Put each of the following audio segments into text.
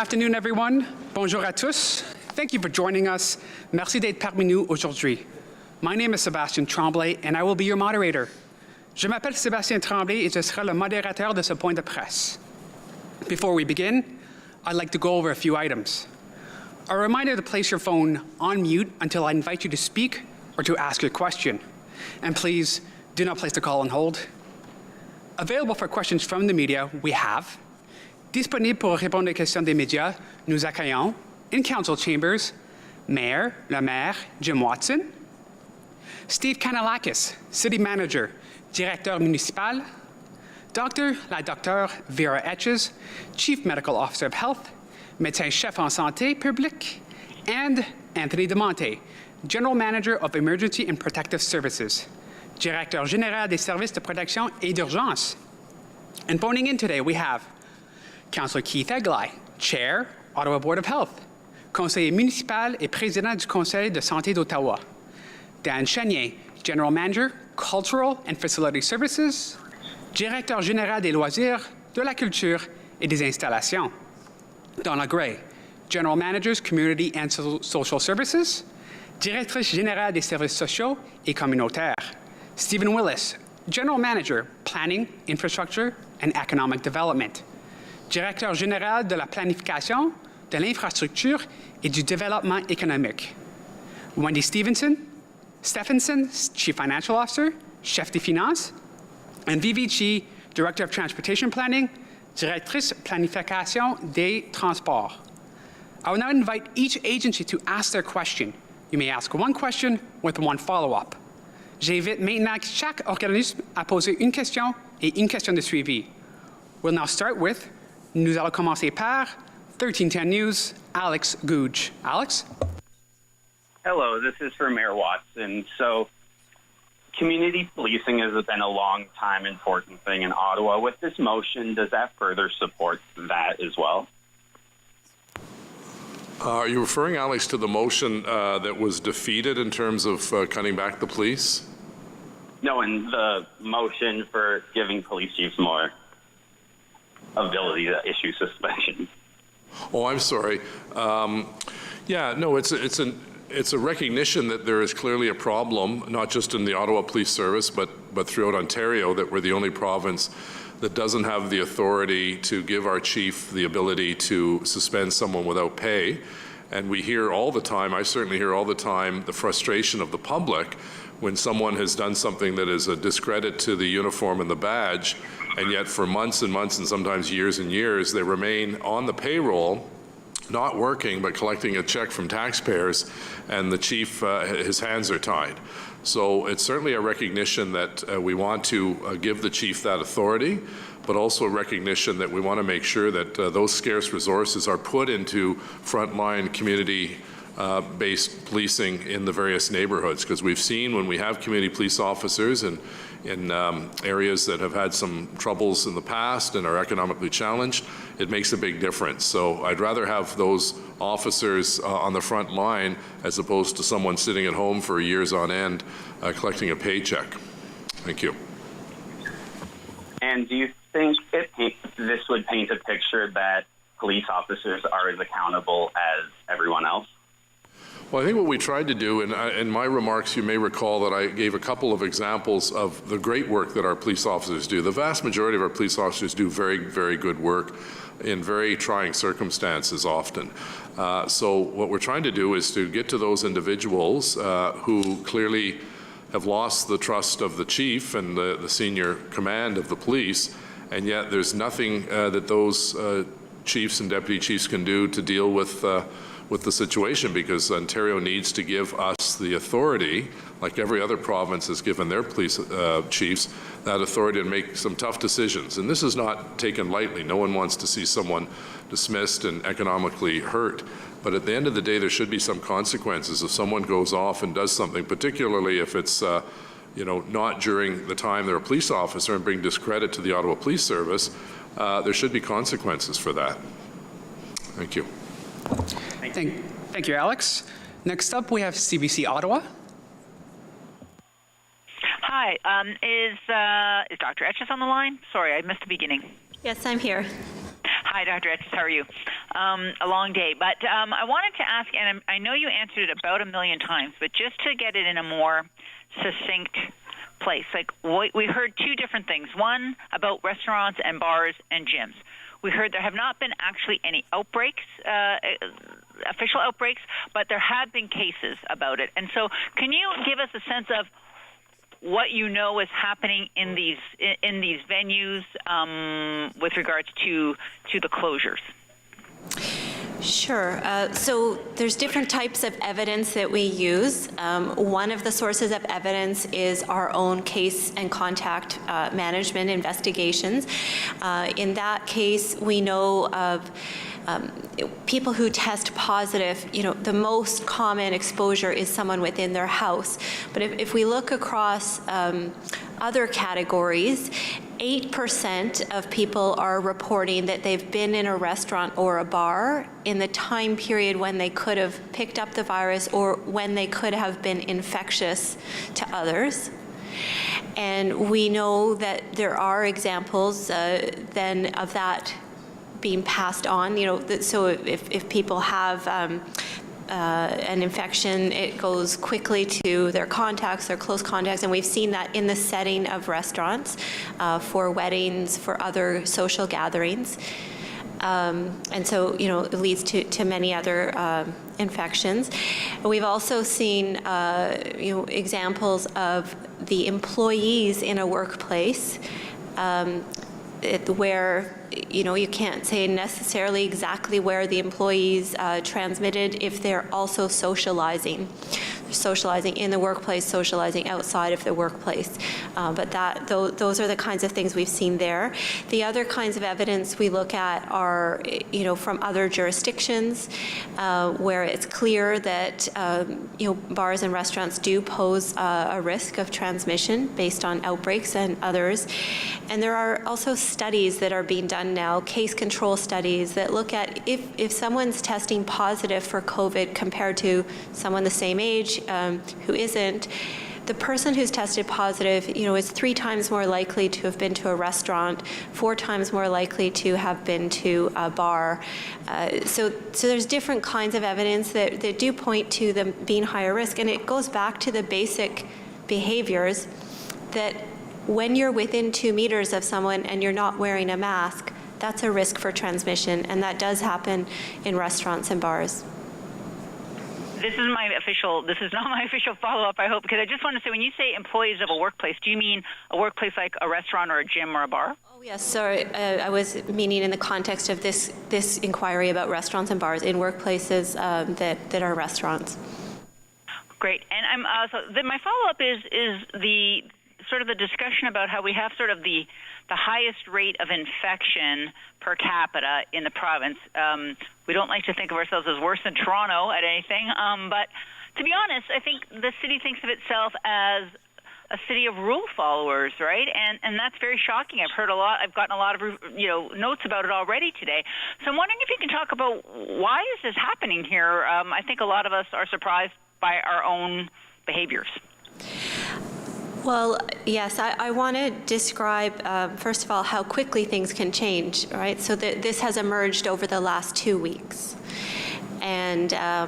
afternoon, everyone. Bonjour à tous. Thank you for joining us. Merci d'être parmi nous aujourd'hui. My name is Sébastien Tremblay, and I will be your moderator. Je m'appelle Sébastien Tremblay, et je serai le modérateur de ce point de presse. Before we begin, I'd like to go over a few items. A reminder to place your phone on mute until I invite you to speak or to ask your question. And please, do not place the call on hold. Available for questions from the media, we have disponible pour répondre aux questions des médias, nous accueillons, in council chambers, Mayor, le maire, Jim Watson, Steve Kanalakis, City Manager, Directeur municipal, la docteure Vera Etches, Chief Medical Officer of Health, Médecin-chef en santé publique, and Anthony DeMonte, General Manager of Emergency and Protective Services, Directeur Général des Services de Protection et d'Urgence. And phoning in today, we have Councillor Keith Eglai, Chair, Ottawa Board of Health, Conseiller municipal et Président du Conseil de santé d'Ottawa, Dan Chenier, General Manager, Cultural and Facility Services, Directeur Général des Loisirs, de la Culture et des Installations, Donna Gray, General Manager, Community and Social Services, Directrice Générale des Services sociaux et communautaires, Stephen Willis, General Manager, Planning, Infrastructure and Economic Development, Directeur Général de la Planification, de l'Infrastructure et du Développement économique, Wendy Stephenson, Chief Financial Officer, Chef des Finances, and Vivi Chi, Director of Transportation Planning, Directrice Planification des Transports. I will now invite each agency to ask their question. You may ask one question with one follow-up. J'invite maintenant chaque organisme à poser une question et une question de suivi. We'll now start with, nous allons commencer par 1310 News, Alex Googe. Alex? Hello, this is for Mayor Watson. So, community policing has been a long time important thing in Ottawa. With this motion, does that further support that as well? Are you referring, Alex, to the motion that was defeated in terms of cutting back the police? No, in the motion for giving police chiefs more ability to issue suspension. Oh, I'm sorry. Yeah, no, it's a recognition that there is clearly a problem, not just in the Ottawa Police Service, but throughout Ontario, that we're the only province that doesn't have the authority to give our chief the ability to suspend someone without pay. And we hear all the time, I certainly hear all the time, the frustration of the public when someone has done something that is a discredit to the uniform and the badge, and yet for months and months and sometimes years and years, they remain on the payroll, not working, but collecting a check from taxpayers, and the chief, his hands are tied. So it's certainly a recognition that we want to give the chief that authority, but also a recognition that we want to make sure that those scarce resources are put into frontline community-based policing in the various neighborhoods, because we've seen when we have community police officers in areas that have had some troubles in the past and are economically challenged, it makes a big difference. So I'd rather have those officers on the front line as opposed to someone sitting at home for years on end collecting a paycheck. Thank you. And do you think this would paint a picture that police officers are as accountable as everyone else? Well, I think what we tried to do, and in my remarks you may recall that I gave a couple of examples of the great work that our police officers do. The vast majority of our police officers do very, very good work in very trying circumstances often. So what we're trying to do is to get to those individuals who clearly have lost the trust of the chief and the senior command of the police, and yet there's nothing that those chiefs and deputy chiefs can do to deal with the situation, because Ontario needs to give us the authority, like every other province has given their police chiefs, that authority to make some tough decisions. And this is not taken lightly. No one wants to see someone dismissed and economically hurt. But at the end of the day, there should be some consequences if someone goes off and does something, particularly if it's not during the time they're a police officer and bring discredit to the Ottawa Police Service. There should be consequences for that. Thank you. Thank you, Alex. Next up, we have CBC Ottawa. Hi, is Dr. Etches on the line? Sorry, I missed the beginning. Yes, I'm here. Hi, Dr. Etches, how are you? a long day. But I wanted to ask, and I know you answered it about 1 million times, but just to get it in a more succinct place, like we heard two different things. One about restaurants and bars and gyms. We heard there have not been actually any outbreaks, official outbreaks, but there have been cases about it. And so can you give us a sense of what you know is happening in these venues with regards to the closures? Sure. So there's different types of evidence that we use. One of the sources of evidence is our own case and contact management investigations. In that case, we know of people who test positive. The most common exposure is someone within their house. But if we look across other categories, 8% of people are reporting that they've been in a restaurant or a bar in the time period when they could have picked up the virus or when they could have been infectious to others. And we know that there are examples then of that being passed on. So if people have an infection, it goes quickly to their contacts, their close contacts, and we've seen that in the setting of restaurants, for weddings, for other social gatherings. And so, it leads to many other infections. We've also seen, examples of the employees in a workplace where you can't say necessarily exactly where the employees transmitted if they're also socializing in the workplace, socializing outside of the workplace. But those are the kinds of things we've seen there. The other kinds of evidence we look at are, from other jurisdictions where it's clear that, bars and restaurants do pose a risk of transmission based on outbreaks and others. And there are also studies that are being done now, case control studies that look at if someone's testing positive for COVID compared to someone the same age who isn't, the person who's tested positive, is 3 times more likely to have been to a restaurant, 4 times more likely to have been to a bar. So there's different kinds of evidence that do point to them being higher risk, and it goes back to the basic behaviors that when you're within 2 meters of someone and you're not wearing a mask, that's a risk for transmission, and that does happen in restaurants and bars. This is not my official follow-up, I hope, because I just want to say, when you say employees of a workplace, do you mean a workplace like a restaurant or a gym or a bar? Oh, yes, sorry. I was meaning in the context of this inquiry about restaurants and bars, in workplaces that are restaurants. Great. And I'm my follow-up is the sort of the discussion about how we have sort of the highest rate of infection per capita in the province. We don't like to think of ourselves as worse than Toronto at anything, but to be honest, I think the city thinks of itself as a city of rule followers, right? And that's very shocking. I've gotten a lot of notes about it already today. So I'm wondering if you can talk about why is this happening here? I think a lot of us are surprised by our own behaviors. Well, yes, I want to describe, first of all, how quickly things can change, right? So this has emerged over the last 2 weeks. And, I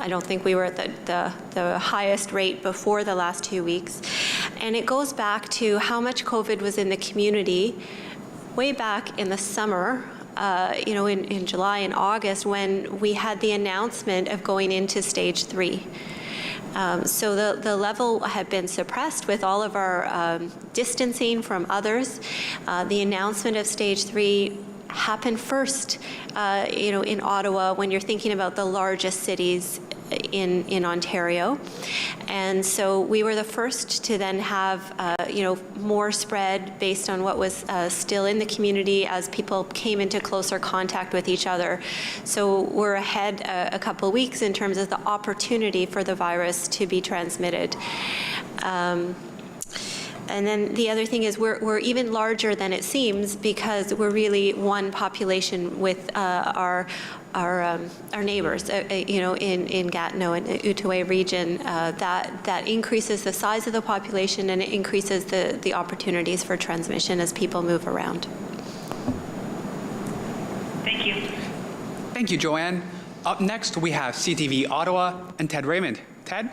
don't think we were at the highest rate before the last 2 weeks. And it goes back to how much COVID was in the community way back in the summer, in July and August, when we had the announcement of going into stage 3. So the level had been suppressed with all of our distancing from others. The announcement of stage 3 happened first, in Ottawa, when you're thinking about the largest cities in Ontario. And so we were the first to then have, more spread based on what was still in the community as people came into closer contact with each other. So we're ahead a couple of weeks in terms of the opportunity for the virus to be transmitted. And then the other thing is we're even larger than it seems, because we're really one population with our neighbors, in Gatineau and Outaouais region. That increases the size of the population, and it increases the opportunities for transmission as people move around. Thank you. Thank you, Joanne. Up next, we have CTV Ottawa and Ted Raymond. Ted?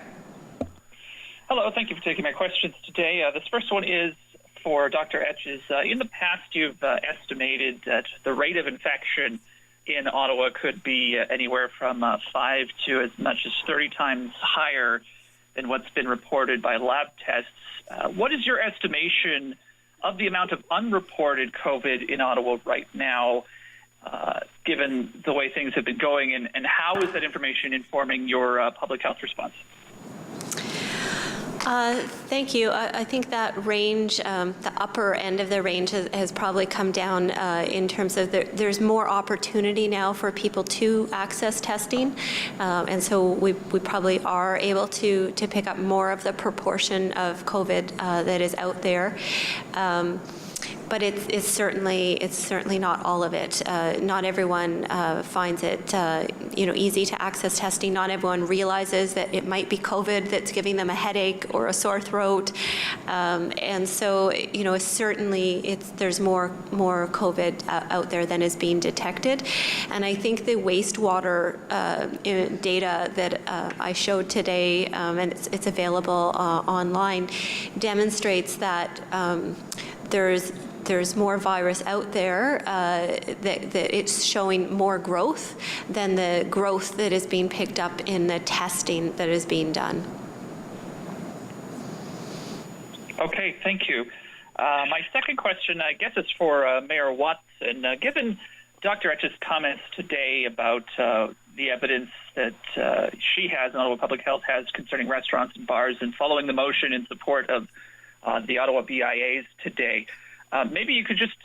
Hello, thank you for taking my questions today. This first one is for Dr. Etches. In the past, you've estimated that the rate of infection in Ottawa could be anywhere from 5 to as much as 30 times higher than what's been reported by lab tests. What is your estimation of the amount of unreported COVID in Ottawa right now, given the way things have been going, and how is that information informing your public health response? Thank you. I think that range, the upper end of the range has probably come down in terms of there's more opportunity now for people to access testing. And so we probably are able to pick up more of the proportion of COVID that is out there. But it's certainly not all of it. Not everyone finds it easy to access testing. Not everyone realizes that it might be COVID that's giving them a headache or a sore throat. And so certainly there's more COVID out there than is being detected. And I think the wastewater data that I showed today, and it's available online, demonstrates that there's more virus out there, that it's showing more growth than the growth that is being picked up in the testing that is being done. Okay, thank you. My second question, I guess, is for Mayor Watson. Given Dr. Etch's comments today about the evidence that she has and Ottawa Public Health has concerning restaurants and bars, and following the motion in support of the Ottawa BIAs today, maybe you could just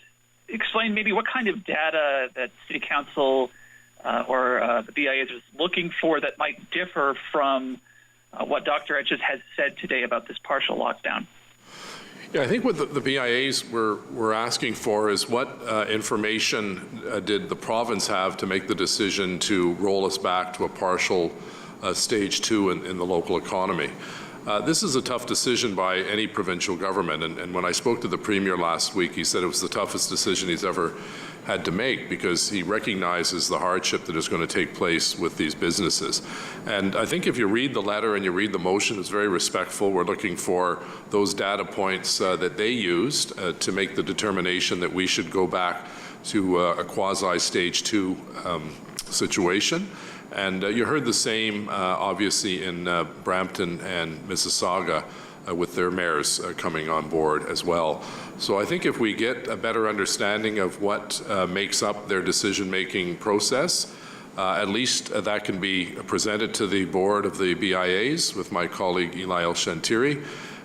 explain maybe what kind of data that City Council or the BIAs is looking for that might differ from what Dr. Etches has said today about this partial lockdown. Yeah, I think what the BIAs were asking for is what information did the province have to make the decision to roll us back to a partial stage 2 in the local economy. This is a tough decision by any provincial government, and when I spoke to the Premier last week, he said it was the toughest decision he's ever had to make, because he recognizes the hardship that is going to take place with these businesses. And I think if you read the letter and you read the motion, it's very respectful. We're looking for those data points that they used to make the determination that we should go back to a quasi-stage 2 situation. And you heard the same, obviously, in Brampton and Mississauga with their mayors coming on board as well. So I think if we get a better understanding of what makes up their decision-making process, at least that can be presented to the board of the BIAs with my colleague Eli El-Shantiri,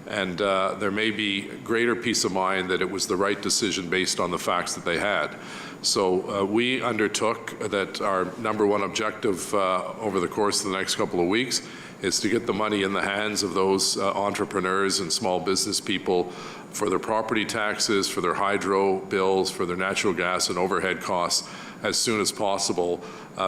and there may be greater peace of mind that it was the right decision based on the facts that they had. So we undertook that our number one objective over the course of the next couple of weeks is to get the money in the hands of those entrepreneurs and small business people for their property taxes, for their hydro bills, for their natural gas and overhead costs as soon as possible,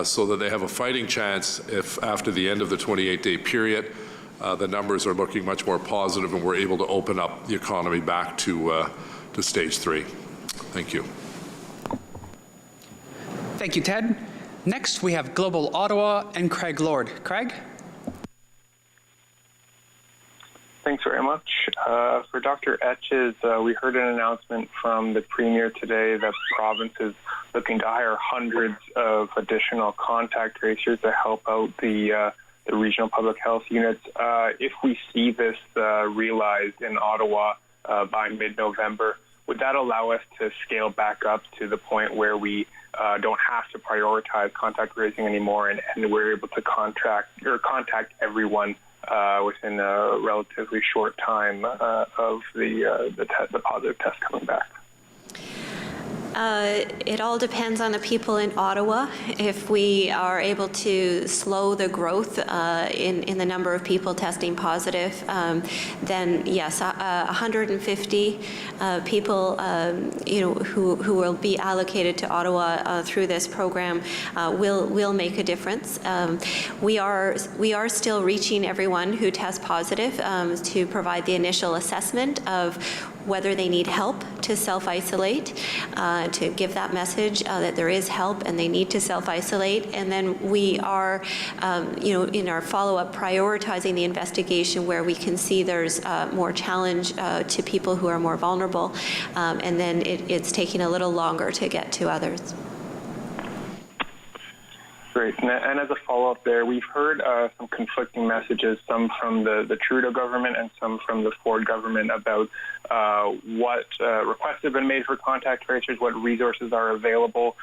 so that they have a fighting chance if after the end of the 28-day period the numbers are looking much more positive and we're able to open up the economy back to stage 3. Thank you. Thank you, Ted. Next, we have Global Ottawa and Craig Lord. Craig? Thanks very much. For Dr. Etches, we heard an announcement from the Premier today that the province is looking to hire hundreds of additional contact tracers to help out the regional public health units. If we see this realized in Ottawa by mid-November, would that allow us to scale back up to the point where we don't have to prioritize contact tracing anymore, and we're able to contact everyone within a relatively short time of the positive test coming back? It all depends on the people in Ottawa. If we are able to slow the growth in the number of people testing positive, then yes, 150 people, who will be allocated to Ottawa through this program will make a difference. We are still reaching everyone who tests positive to provide the initial assessment of whether they need help to self-isolate, to give that message that there is help and they need to self-isolate. And then we are, in our follow-up, prioritizing the investigation where we can see there's more challenge to people who are more vulnerable, and then it's taking a little longer to get to others. Great. And as a follow-up there, we've heard some conflicting messages, some from the Trudeau government and some from the Ford government about what requests have been made for contact tracers, what resources are available.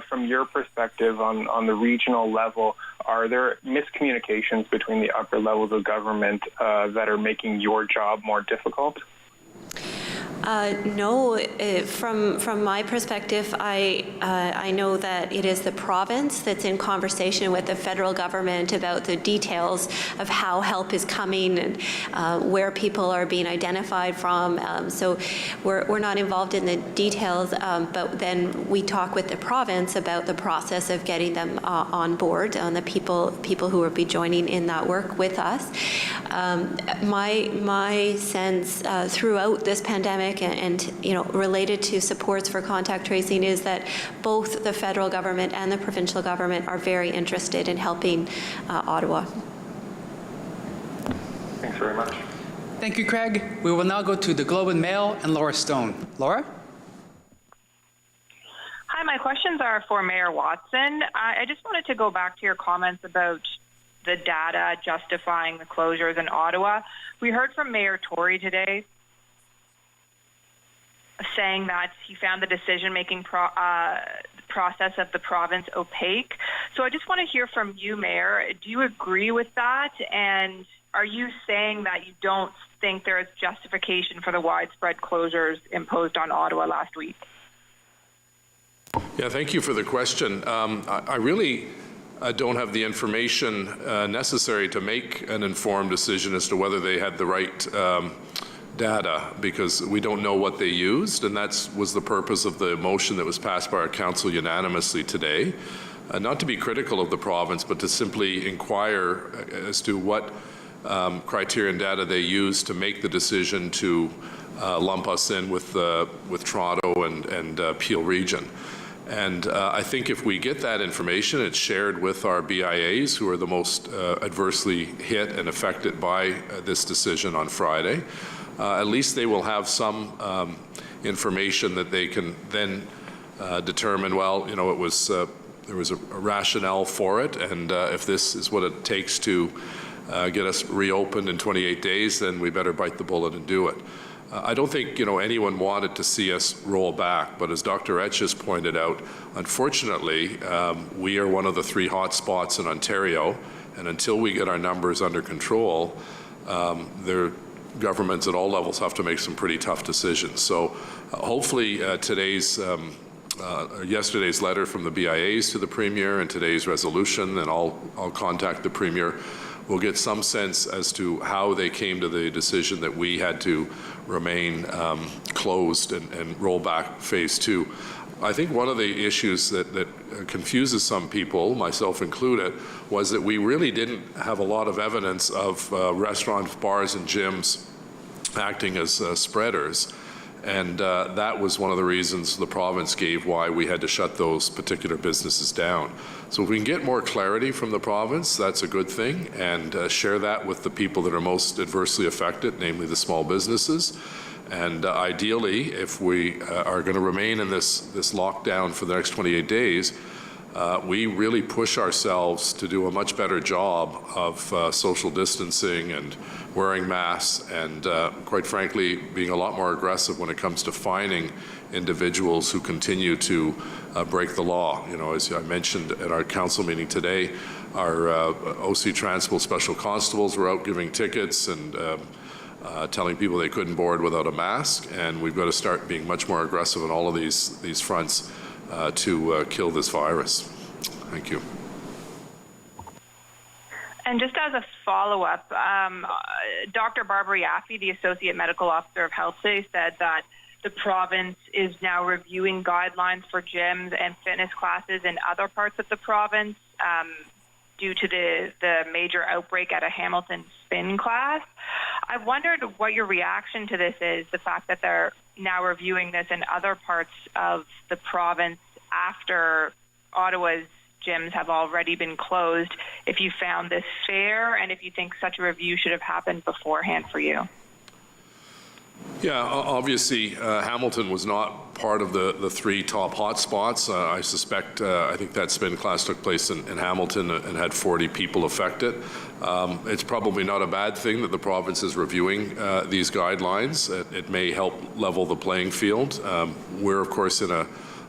From your perspective on the regional level, are there miscommunications between the upper levels of government that are making your job more difficult? No, from my perspective, I know that it is the province that's in conversation with the federal government about the details of how help is coming and where people are being identified from. So we're not involved in the details, but then we talk with the province about the process of getting them on board, on the people who will be joining in that work with us. My sense throughout this pandemic and related to supports for contact tracing is that both the federal government and the provincial government are very interested in helping Ottawa. Thanks very much. Thank you, Craig. We will now go to the Globe and Mail and Laura Stone. Laura? Hi, my questions are for Mayor Watson. I just wanted to go back to your comments about the data justifying the closures in Ottawa. We heard from Mayor Tory today saying that he found the decision-making process of the province opaque. So I just want to hear from you, Mayor. Do you agree with that? And are you saying that you don't think there is justification for the widespread closures imposed on Ottawa last week? Yeah, thank you for the question. I really don't have the information necessary to make an informed decision as to whether they had the right data, because we don't know what they used, and that was the purpose of the motion that was passed by our council unanimously today. Not to be critical of the province, but to simply inquire as to what criteria and data they used to make the decision to lump us in with Toronto and Peel Region. And I think if we get that information, it's shared with our BIAs, who are the most adversely hit and affected by this decision on Friday. At least they will have some information that they can then determine, well, it was there was a rationale for it, and if this is what it takes to get us reopened in 28 days, then we better bite the bullet and do it. I don't think anyone wanted to see us roll back, but as Dr. Etch has pointed out, unfortunately, we are one of the 3 hot spots in Ontario, and until we get our numbers under control, governments at all levels have to make some pretty tough decisions. So hopefully yesterday's letter from the BIAs to the Premier and today's resolution, and I'll contact the Premier, we'll get some sense as to how they came to the decision that we had to remain closed and roll back phase 2. I think one of the issues that confuses some people, myself included, was that we really didn't have a lot of evidence of restaurants, bars, and gyms acting as spreaders. And that was one of the reasons the province gave why we had to shut those particular businesses down. So if we can get more clarity from the province, that's a good thing, and share that with the people that are most adversely affected, namely the small businesses. And ideally, if we are going to remain in this lockdown for the next 28 days, we really push ourselves to do a much better job of social distancing and wearing masks and, quite frankly, being a lot more aggressive when it comes to fining individuals who continue to break the law. As I mentioned at our council meeting today, our OC Transport Special Constables were out giving tickets and telling people they couldn't board without a mask, and we've got to start being much more aggressive on all of these fronts to kill this virus. Thank you. And just as a follow-up, Dr. Barbara Yaffe, the Associate Medical Officer of Health Today, said that the province is now reviewing guidelines for gyms and fitness classes in other parts of the province due to the major outbreak at a Hamilton spin class. I wondered what your reaction to this is, the fact that they're now reviewing this in other parts of the province after Ottawa's gyms have already been closed, if you found this fair and if you think such a review should have happened beforehand for you. Yeah, obviously, Hamilton was not part of the three top hotspots. I suspect, I think that spin class took place in Hamilton and had 40 people affected. It's probably not a bad thing that the province is reviewing these guidelines. It may help level the playing field. We're, of course, in a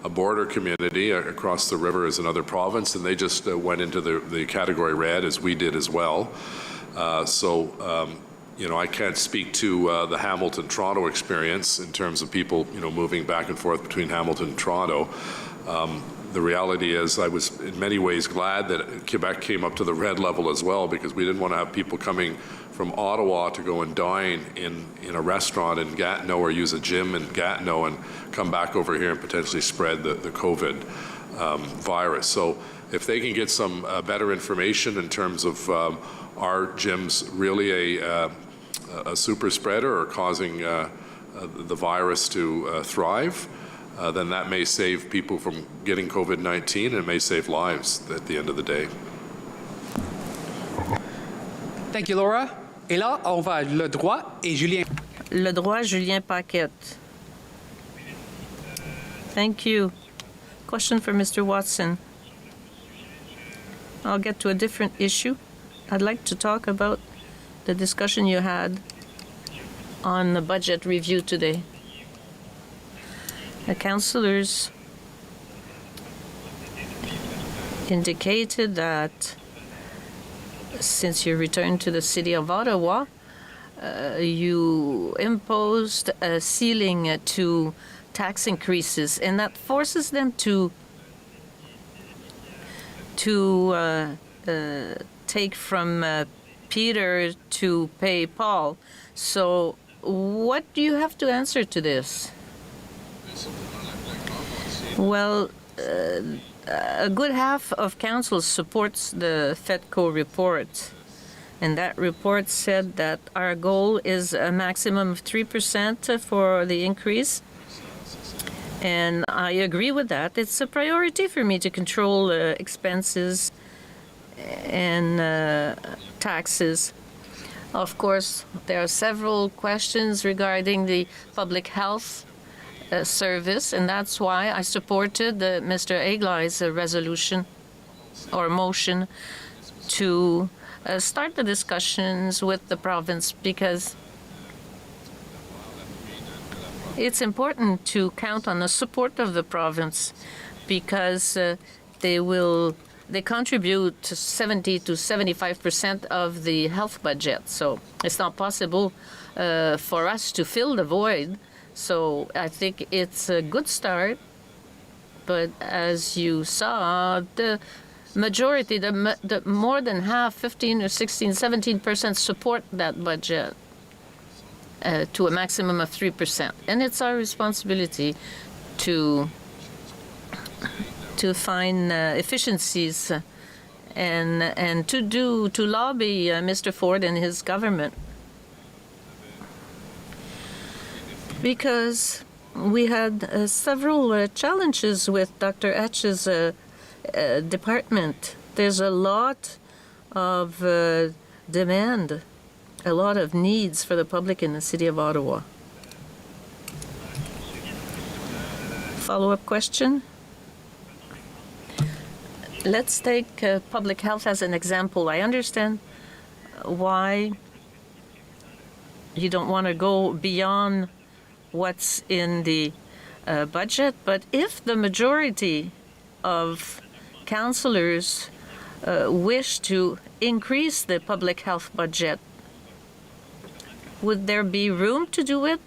border community. Across the river is another province, and they just went into the category red, as we did as well. You know, I can't speak to the Hamilton-Toronto experience in terms of people, you know, moving back and forth between Hamilton and Toronto. The reality is I was in many ways glad that Quebec came up to the red level as well, because we didn't want to have people coming from Ottawa to go and dine in a restaurant in Gatineau or use a gym in Gatineau and come back over here and potentially spread the COVID virus. So if they can get some better information in terms of are gyms really a super spreader or causing the virus to thrive, then that may save people from getting COVID-19 and it may save lives at the end of the day. Thank you, Laura. Et là, on va le droit et Julien. Le droit, Julien Paquette. Thank you. Question for Mr. Watson. I'll get to a different issue. I'd like to talk about the discussion you had on the budget review today. The councillors indicated that since you returned to the city of Ottawa, you imposed a ceiling to tax increases, and that forces them to take from Peter to pay Paul. So what do you have to answer to this? Well, a good half of council supports the FEDCO report. And that report said that our goal is a maximum of 3% for the increase. And I agree with that. It's a priority for me to control expenses and taxes. Of course, there are several questions regarding the public health service, and that's why I supported Mr. Aglai's resolution or motion to start the discussions with the province, because it's important to count on the support of the province, because they contribute to 70 to 75% of the health budget. So it's not possible for us to fill the void. So I think it's a good start. But as you saw, the majority, the more than half, 15 or 16, 17% support that budget to a maximum of 3%. And it's our responsibility to find efficiencies and to lobby Mr. Ford and his government, because we had several challenges with Dr. Etch's department. There's a lot of demand, a lot of needs for the public in the city of Ottawa. Follow-up question? Let's take public health as an example. I understand why you don't want to go beyond what's in the budget, but if the majority of councillors wish to increase the public health budget, would there be room to do it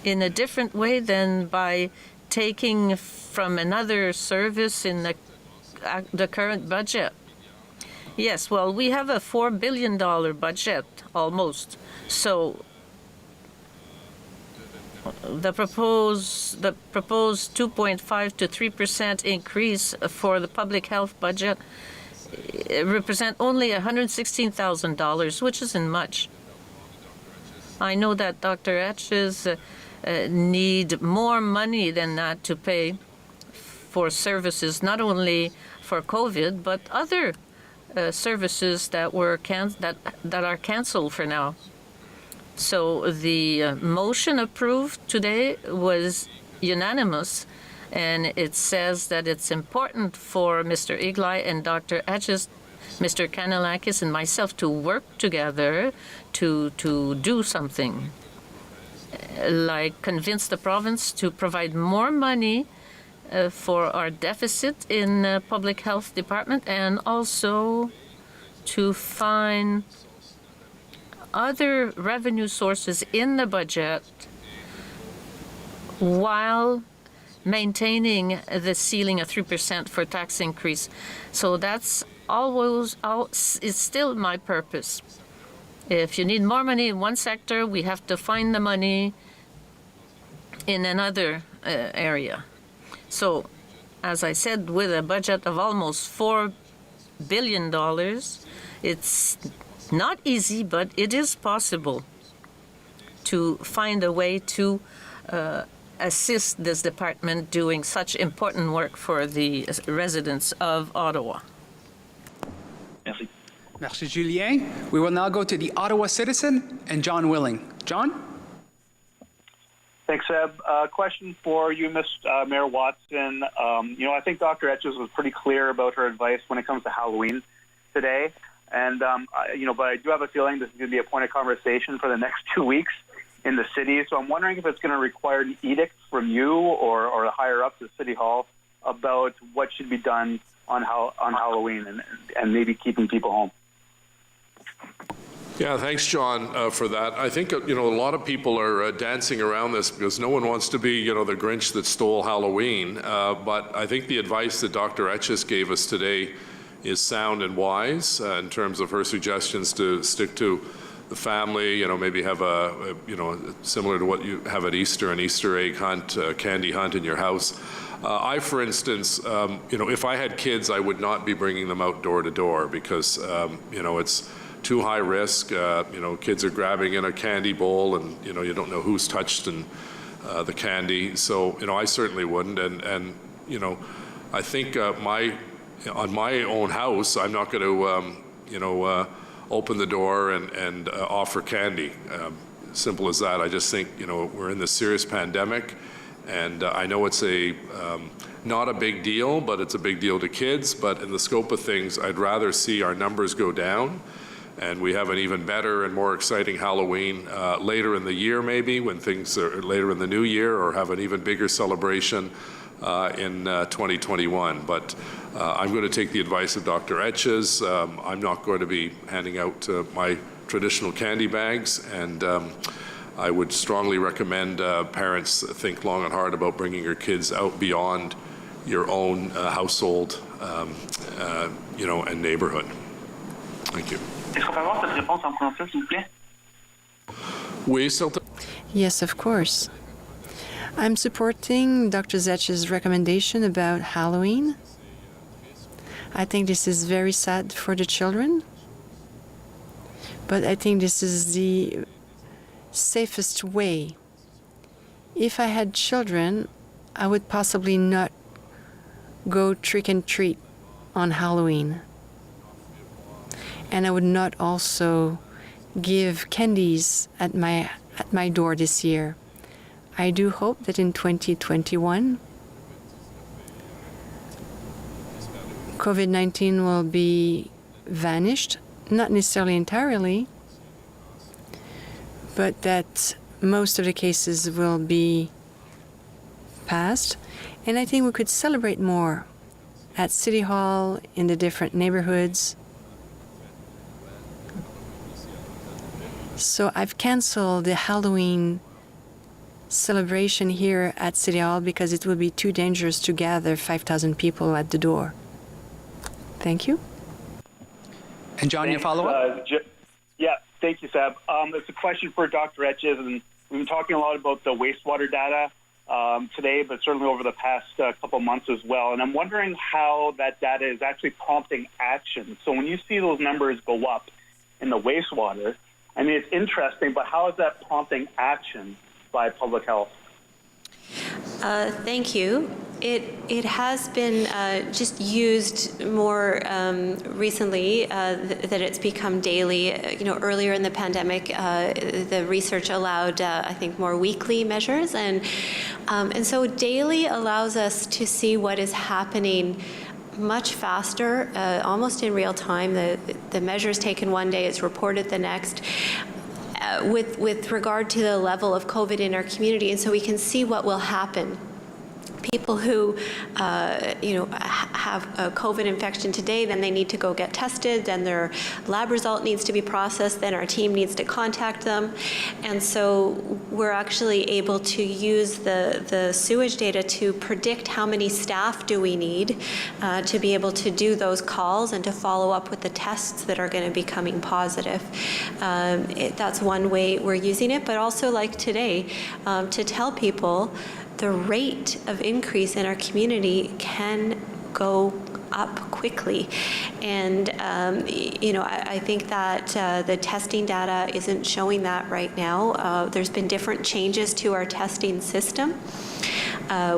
in a different way than by taking from another service in the current budget? Yes, well, we have a $4 billion budget, almost. So the proposed 2.5 to 3% increase for the public health budget represent only $116,000, which isn't much. I know that Dr. Etches need more money than that to pay for services, not only for COVID, but other services that were that are canceled for now. So the motion approved today was unanimous, and it says that it's important for Mr. Iglai and Dr. Etches, Mr. Kanalakis and myself to work together to do something, like convince the province to provide more money for our deficit in public health department, and also to find other revenue sources in the budget while maintaining the ceiling of 3% for tax increase. So that's it's still my purpose. If you need more money in one sector, we have to find the money in another area. So, as I said, with a budget of almost $4 billion, it's not easy, but it is possible to find a way to assist this department doing such important work for the residents of Ottawa. Merci. Merci, Julien. We will now go to the Ottawa Citizen and John Willing. John? Thanks, Seb. Question for you, Mayor Watson. I think Dr. Etches was pretty clear about her advice when it comes to Halloween today. And, but I do have a feeling this is going to be a point of conversation for the next 2 weeks in the city. So I'm wondering if it's going to require an edict from you or higher up to City Hall about what should be done on Halloween and maybe keeping people home. Yeah, thanks, John, for that. I think, a lot of people are dancing around this because no one wants to be, the Grinch that stole Halloween. But I think the advice that Dr. Etches gave us today is sound and wise in terms of her suggestions to stick to the family, maybe have a similar to what you have at Easter, an Easter egg hunt, candy hunt in your house. I, for instance, if I had kids, I would not be bringing them out door to door because, it's too high risk. Kids are grabbing in a candy bowl and, you don't know who's touched the candy. So, I certainly wouldn't. And I think on my own house, I'm not going to, open the door and offer candy. Simple as that. I just think, we're in this serious pandemic, and I know it's not a big deal, but it's a big deal to kids. But in the scope of things, I'd rather see our numbers go down and we have an even better and more exciting Halloween later in the year, maybe, when things are later in the new year, or have an even bigger celebration in 2021. But I'm going to take the advice of Dr. Etches. I'm not going to be handing out my traditional candy bags, and I would strongly recommend parents think long and hard about bringing your kids out beyond your own household, and neighborhood. Thank you. Yes, of course. I'm supporting Dr. Zetch's recommendation about Halloween. I think this is very sad for the children, but I think this is the safest way. If I had children, I would possibly not go trick and treat on Halloween. And I would not also give candies at my door this year. I do hope that in 2021, COVID-19 will be vanished, not necessarily entirely, but that most of the cases will be passed. And I think we could celebrate more at City Hall, in the different neighborhoods. So I've canceled the Halloween celebration here at City Hall because it would be too dangerous to gather 5,000 people at the door. Thank you. And John, your follow-up? Yeah, thank you, Seb. It's a question for Dr. Etches, and we've been talking a lot about the wastewater data today, but certainly over the past couple months as well. And I'm wondering how that data is actually prompting action. So when you see those numbers go up in the wastewater, I mean, it's interesting, but how is that prompting action by public health? Thank you. It has been just used more recently that it's become daily. Earlier in the pandemic, the research allowed I think more weekly measures, and so daily allows us to see what is happening much faster, almost in real time. The measure is taken one day, it's reported the next. With regard to the level of COVID in our community, and so we can see what will happen. People who, have a COVID infection today, then they need to go get tested, then their lab result needs to be processed, then our team needs to contact them. And so we're actually able to use the sewage data to predict how many staff do we need to be able to do those calls and to follow up with the tests that are going to be coming positive. That's one way we're using it, but also like today, to tell people the rate of increase in our community can go up quickly. And, I think that the testing data isn't showing that right now. There's been different changes to our testing system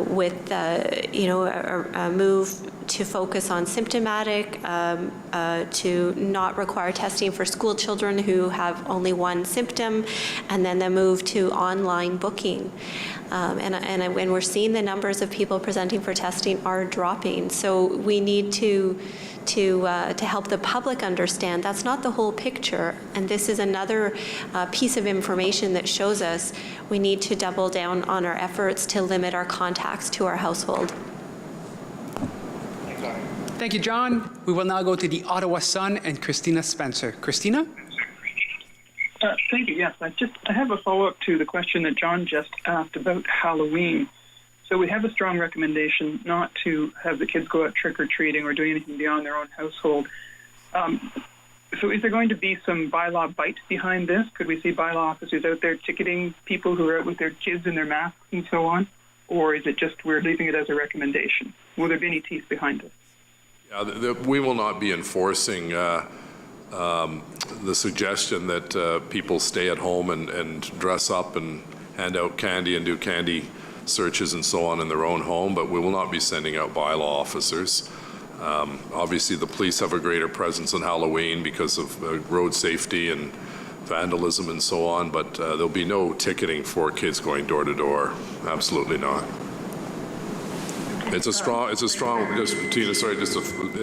with, a move to focus on symptomatic, to not require testing for school children who have only one symptom, and then the move to online booking. And when we're seeing the numbers of people presenting for testing are dropping, so we need to help the public understand that's not the whole picture, and this is another piece of information that shows us we need to double down on our efforts to limit our contacts to our household. Thank you, John. We will now go to the Ottawa Sun and Christina Spencer. Christina? Thank you. Yes, I have a follow-up to the question that John just asked about Halloween. So we have a strong recommendation not to have the kids go out trick-or-treating or doing anything beyond their own household. So is there going to be some bylaw bite behind this? Could we see bylaw officers out there ticketing people who are out with their kids in their masks and so on? Or is it just we're leaving it as a recommendation? Will there be any teeth behind it? Yeah, we will not be enforcing the suggestion that people stay at home and dress up and hand out candy and do candy searches and so on in their own home, but we will not be sending out bylaw officers. Obviously, the police have a greater presence on Halloween because of road safety and vandalism and so on, but there'll be no ticketing for kids going door to door. Absolutely not. It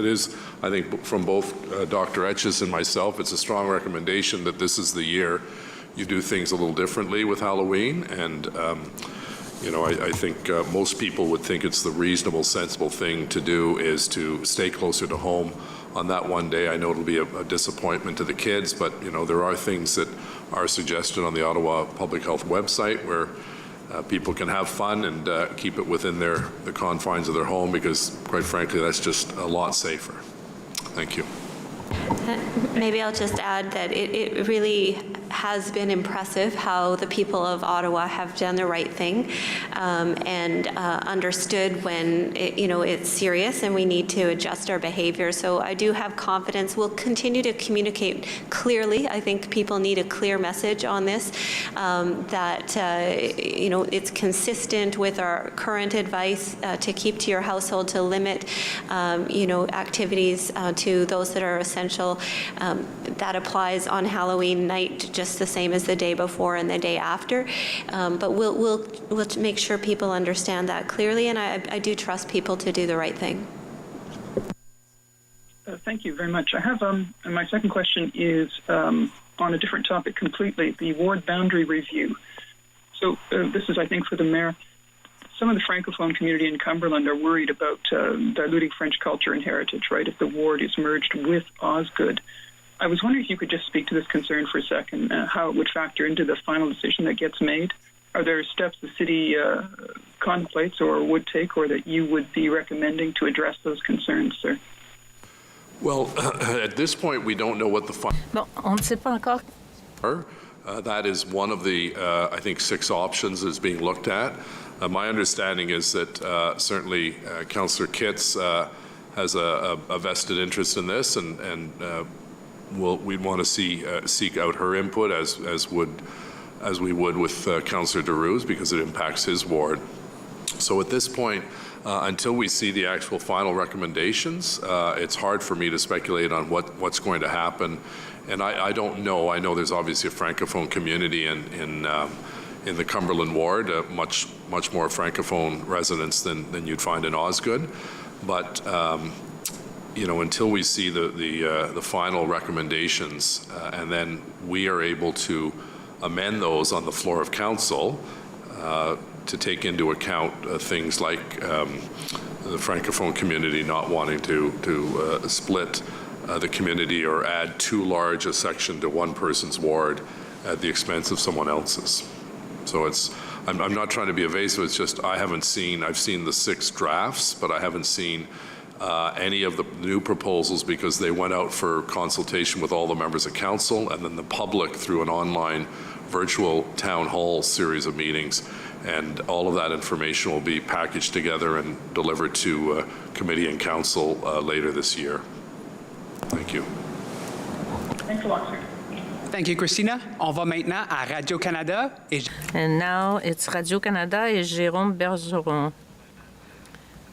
is, I think, from both Dr. Etches and myself, it's a strong recommendation that this is the year you do things a little differently with Halloween. And, I think most people would think it's the reasonable, sensible thing to do is to stay closer to home on that one day. I know it'll be a disappointment to the kids, but, there are things that are suggested on the Ottawa Public Health website where people can have fun and keep it within the confines of their home, because, quite frankly, that's just a lot safer. Thank you. Maybe I'll just add that it really has been impressive how the people of Ottawa have done the right thing and understood when it's serious and we need to adjust our behavior. So I do have confidence. We'll continue to communicate clearly. I think people need a clear message on this, that it's consistent with our current advice to keep to your household, to limit activities to those that are essential. That applies on Halloween night just the same as the day before and the day after. But we'll make sure people understand that clearly, and I do trust people to do the right thing. Thank you very much. I have my second question is on a different topic completely, the ward boundary review. So this is, I think, for the mayor. Some of the Francophone community in Cumberland are worried about diluting French culture and heritage, right, if the ward is merged with Osgood. I was wondering if you could just speak to this concern for a second, how it would factor into the final decision that gets made. Are there steps the city contemplates or would take, or that you would be recommending to address those concerns, sir? Well, at this point, we don't know what the final... Bon, on ne sait pas encore. That is one of the, I think, 6 options that is being looked at. My understanding is that certainly Councillor Kitts has a vested interest in this, and we'd want to seek out her input as we would with Councillor DeRuse, because it impacts his ward. So at this point, until we see the actual final recommendations, it's hard for me to speculate on what's going to happen. And I don't know. I know there's obviously a Francophone community in the Cumberland ward, much more Francophone residents than you'd find in Osgood. But until we see the final recommendations, and then we are able to amend those on the floor of council to take into account things like the Francophone community not wanting to split the community or add too large a section to one person's ward at the expense of someone else's. So I'm not trying to be evasive, it's just I've seen the 6 drafts, but I haven't seen any of the new proposals, because they went out for consultation with all the members of council and then the public through an online virtual town hall series of meetings. And all of that information will be packaged together and delivered to committee and council later this year. Thank you. Thanks a lot, sir. Thank you, Christina. On va maintenant à Radio-Canada. And now it's Radio-Canada et Jérôme Bergeron.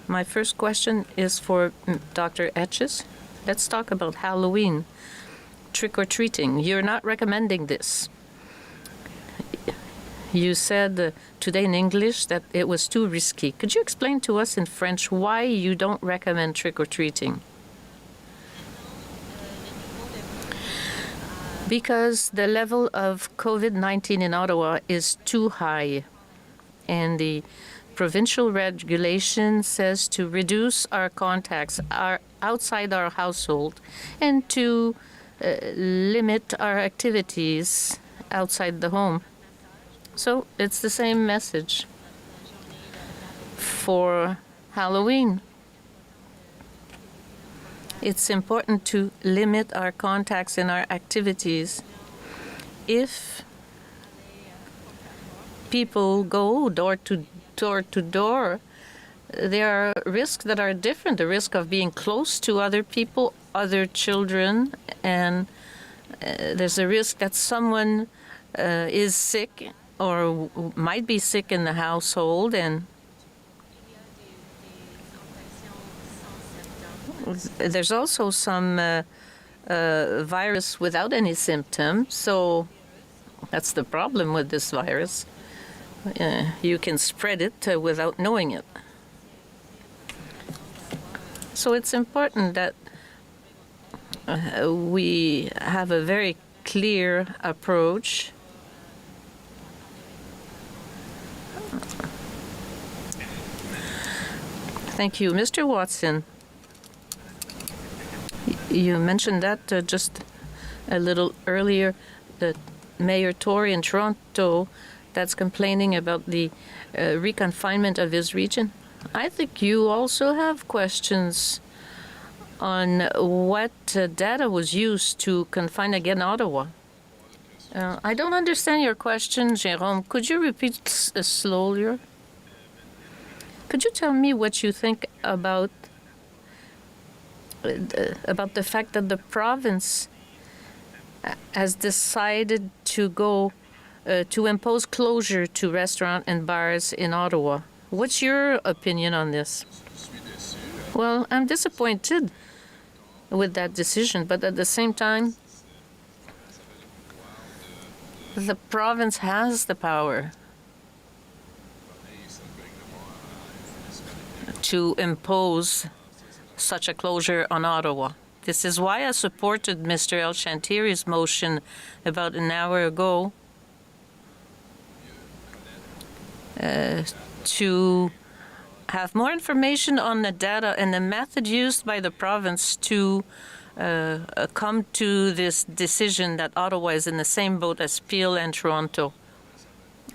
My first question is for Dr. Etches. Let's talk about Halloween, trick-or-treating. You're not recommending this. You said today in English that it was too risky. Could you explain to us in French why you don't recommend trick-or-treating? Because the level of COVID-19 in Ottawa is too high, and the provincial regulation says to reduce our contacts outside our household and to limit our activities outside the home. So it's the same message for Halloween. It's important to limit our contacts and our activities. If people go door to door, there are risks that are different. The risk of being close to other people, other children, and there's a risk that someone is sick or might be sick in the household, and there's also some virus without any symptoms, so that's the problem with this virus. You can spread it without knowing it. So it's important that we have a very clear approach. Thank you. Mr. Watson, you mentioned that just a little earlier, the Mayor Tory in Toronto that's complaining about the reconfinement of his region. I think you also have questions on what data was used to confine again Ottawa. I don't understand your question, Jérôme. Could you repeat slowly? Could you tell me what you think about the fact that the province has decided to go to impose closure to restaurants and bars in Ottawa? What's your opinion on this? Well, I'm disappointed with that decision, but at the same time, the province has the power to impose such a closure on Ottawa. This is why I supported Mr. El Chantieri's motion about an hour ago to have more information on the data and the method used by the province to come to this decision that Ottawa is in the same boat as Peel and Toronto.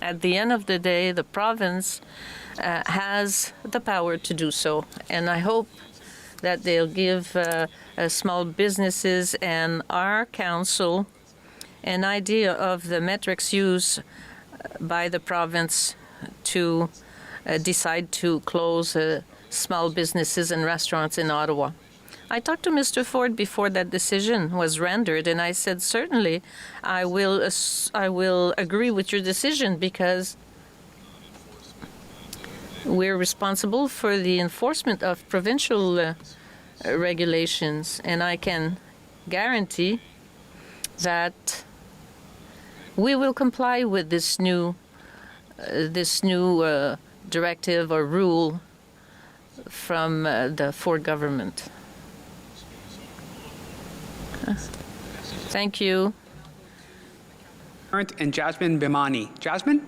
At the end of the day, the province has the power to do so, and I hope that they'll give small businesses and our council an idea of the metrics used by the province to decide to close small businesses and restaurants in Ottawa. I talked to Mr. Ford before that decision was rendered, and I said, certainly, I will agree with your decision because we're responsible for the enforcement of provincial regulations, and I can guarantee that we will comply with this new directive or rule from the Ford government. Thank you. And Jasmine Bimani. Jasmine?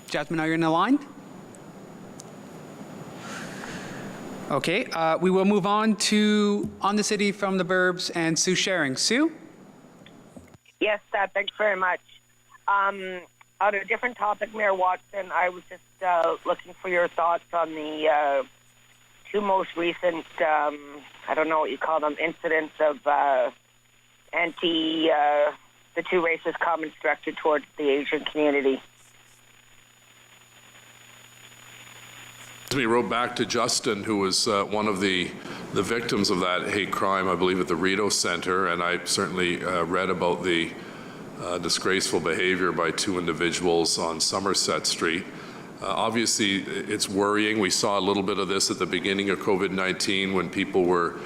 Jasmine, are you on the line? Okay, we will move on to On the City from the Burbs and Sue Sharing. Sue? Yes, thanks very much. On a different topic, Mayor Watson, I was just looking for your thoughts on the two most recent, I don't know what you call them, incidents of the two racist comments directed towards the Asian community. We wrote back to Justin, who was one of the victims of that hate crime, I believe, at the Rideau Center, and I certainly read about the disgraceful behavior by two individuals on Somerset Street. Obviously, it's worrying. We saw a little bit of this at the beginning of COVID-19 when people were,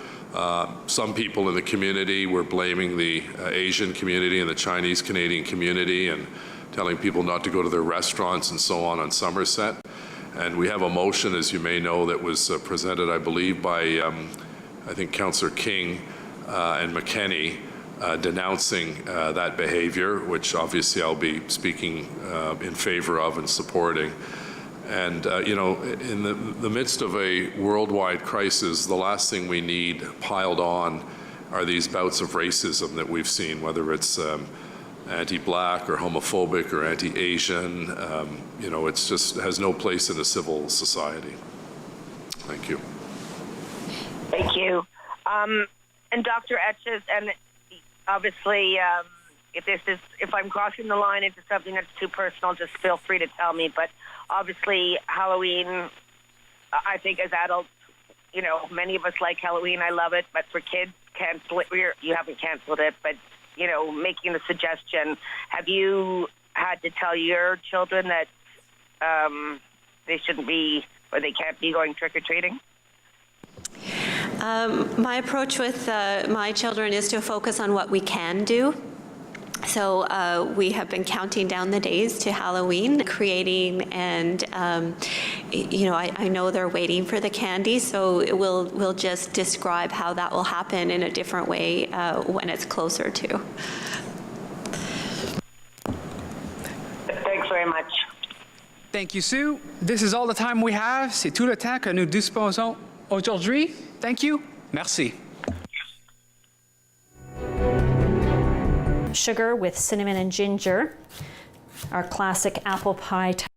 some people in the community were blaming the Asian community and the Chinese Canadian community and telling people not to go to their restaurants and so on Somerset. And we have a motion, as you may know, that was presented, I believe, by, I think, Councillor King and McKenney, denouncing that behavior, which obviously I'll be speaking in favor of and supporting. And, you know, in the midst of a worldwide crisis, the last thing we need piled on are these bouts of racism that we've seen, whether it's anti-black or homophobic or anti-Asian. You know, it's just has no place in a civil society. Thank you. Thank you. And Dr. Etches, and obviously, if I'm crossing the line into something that's too personal, just feel free to tell me. But obviously, Halloween, I think as adults, you know, many of us like Halloween. I love it. But for kids, cancel it. You haven't canceled it, but, you know, making the suggestion, have you had to tell your children that they shouldn't be or they can't be going trick-or-treating? My approach with my children is to focus on what we can do. So we have been counting down the days to Halloween, creating, and you know, I know they're waiting for the candy, so we'll just describe how that will happen in a different way when it's closer to. Thanks very much. Thank you, Sue. This is all the time we have. C'est tout le temps que nous disposons aujourd'hui. Thank you. Merci. Sugar with cinnamon and ginger, our classic apple pie